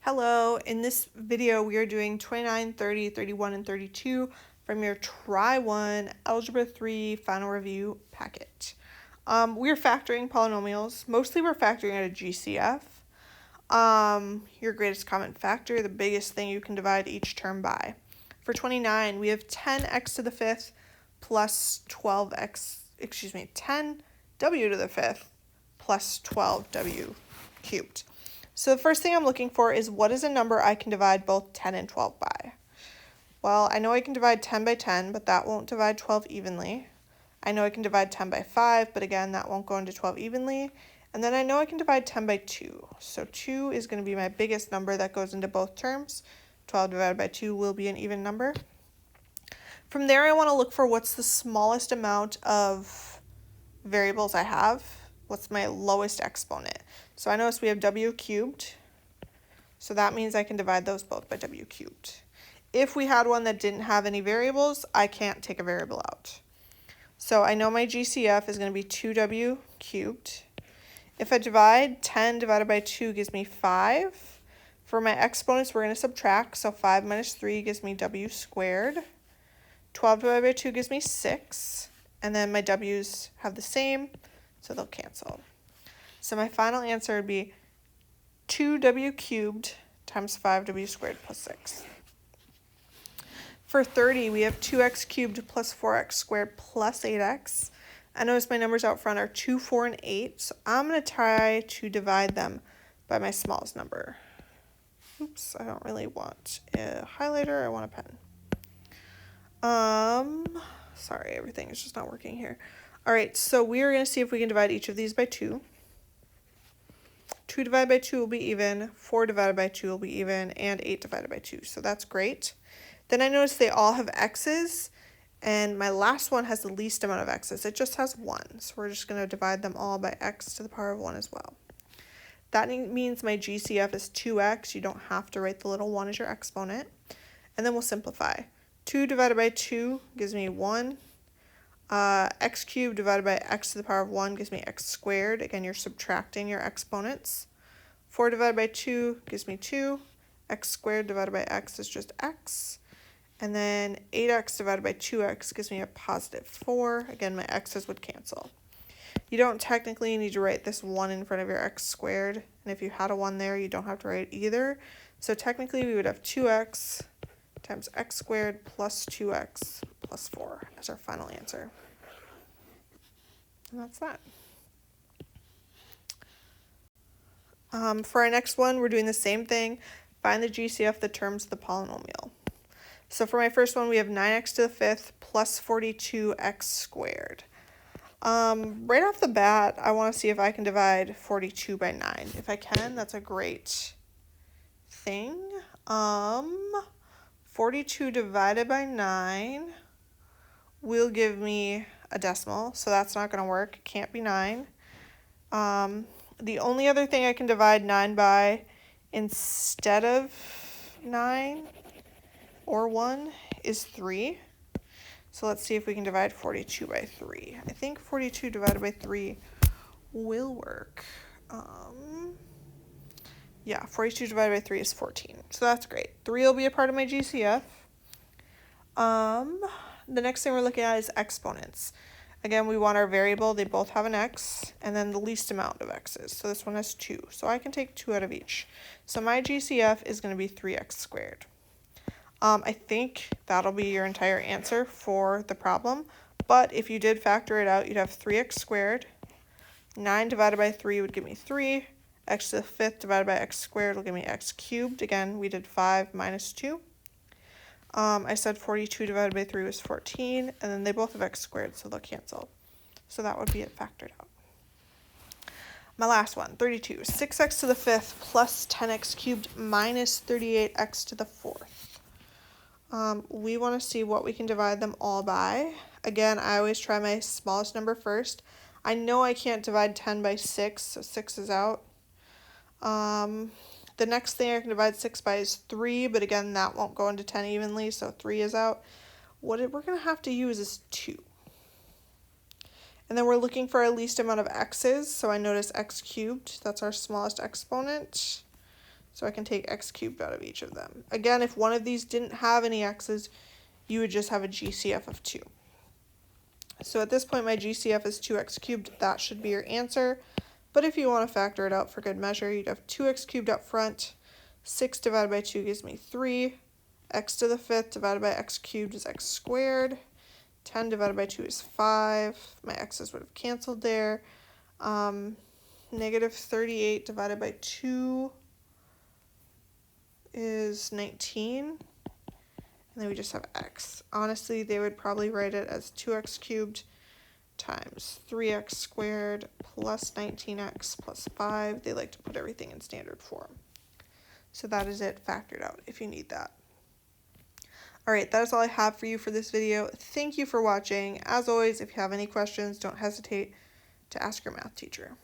Hello, in this video we are doing 29, 30, 31, and 32 from your Try 1 Algebra 3 Final Review packet. We're factoring polynomials. Mostly we're factoring at a GCF. Your greatest common factor, the biggest thing you can divide each term by. For 29, we have 10x to the fifth plus 10w to the fifth plus 12w cubed. So the first thing I'm looking for is what is a number I can divide both 10 and 12 by? Well, I know I can divide 10 by 10, but that won't divide 12 evenly. I know I can divide 10 by 5, but again, that won't go into 12 evenly. And then I know I can divide 10 by 2. So 2 is going to be my biggest number that goes into both terms. 12 divided by 2 will be an even number. From there, I want to look for what's the smallest amount of variables I have. What's my lowest exponent? So I notice we have w cubed, so that means I can divide those both by w cubed. If we had one that didn't have any variables, I can't take a variable out. So I know my GCF is going to be 2w cubed. If I divide, 10 divided by 2 gives me 5. For my exponents, we're going to subtract, so 5 minus 3 gives me w squared. 12 divided by 2 gives me 6, and then my w's have the same, so they'll cancel. So my final answer would be 2w cubed times 5w squared plus 6. For 30, we have 2x cubed plus 4x squared plus 8x. I notice my numbers out front are 2, 4, and 8, so I'm going to try to divide them by my smallest number. Oops, I don't really want a highlighter, I want a pen. Sorry, everything is just not working here. All right, so we are going to see if we can divide each of these by 2. 2 divided by 2 will be even, 4 divided by 2 will be even, and 8 divided by 2, so that's great. Then I notice they all have x's, and my last one has the least amount of x's. It just has 1, so we're just going to divide them all by x to the power of 1 as well. That means my GCF is 2x. You don't have to write the little 1 as your exponent. And then we'll simplify. 2 divided by 2 gives me 1. X cubed divided by x to the power of 1 gives me x squared. Again, you're subtracting your exponents. 4 divided by 2 gives me 2. X squared divided by x is just x. And then 8x divided by 2x gives me a positive 4. Again, my x's would cancel. You don't technically need to write this 1 in front of your x squared. And if you had a 1 there, you don't have to write it either. So technically, we would have 2x times x squared plus 2x plus 4 as our final answer. And that's that. For our next one, we're doing the same thing. Find the GCF that terms the polynomial. So for my first one, we have 9x to the fifth plus 42x squared. Right off the bat, I want to see if I can divide 42 by 9. If I can, that's a great thing. 42 divided by 9 will give me a decimal, so that's not going to work. It can't be 9. The only other thing I can divide 9 by instead of 9 or 1 is 3. So let's see if we can divide 42 by 3. I think 42 divided by 3 will work. Yeah, 42 divided by 3 is 14. So that's great. 3 will be a part of my GCF. The next thing we're looking at is exponents. Again, we want our variable. They both have an x, and then the least amount of x's. So this one has 2. So I can take 2 out of each. So my GCF is going to be 3x squared. I think that'll be your entire answer for the problem. But if you did factor it out, you'd have 3x squared. 9 divided by 3 would give me 3. X to the fifth divided by x squared will give me x cubed. Again, we did 5 minus 2. I said 42 divided by 3 was 14, and then they both have x squared, so they'll cancel. So that would be it factored out. My last one, 32. 6x to the fifth plus 10x cubed minus 38x to the fourth. We want to see what we can divide them all by. Again, I always try my smallest number first. I know I can't divide 10 by 6, so 6 is out. The next thing I can divide 6 by is 3, but again, that won't go into 10 evenly, so 3 is out. What we're going to have to use is 2. And then we're looking for our least amount of x's, so I notice x cubed. That's our smallest exponent. So I can take x cubed out of each of them. Again, if one of these didn't have any x's, you would just have a GCF of 2. So at this point, my GCF is 2x cubed. That should be your answer. But if you want to factor it out for good measure, you'd have 2x cubed up front. 6 divided by 2 gives me 3. X to the 5th divided by x cubed is x squared. 10 divided by 2 is 5. My x's would have canceled there. Negative 38 divided by 2 is 19. And then we just have x. Honestly, they would probably write it as 2x cubed times 3x squared plus 19x plus 5. They like to put everything in standard form. So that is it factored out if you need that. Alright, that is all I have for you for this video. Thank you for watching. As always, if you have any questions, don't hesitate to ask your math teacher.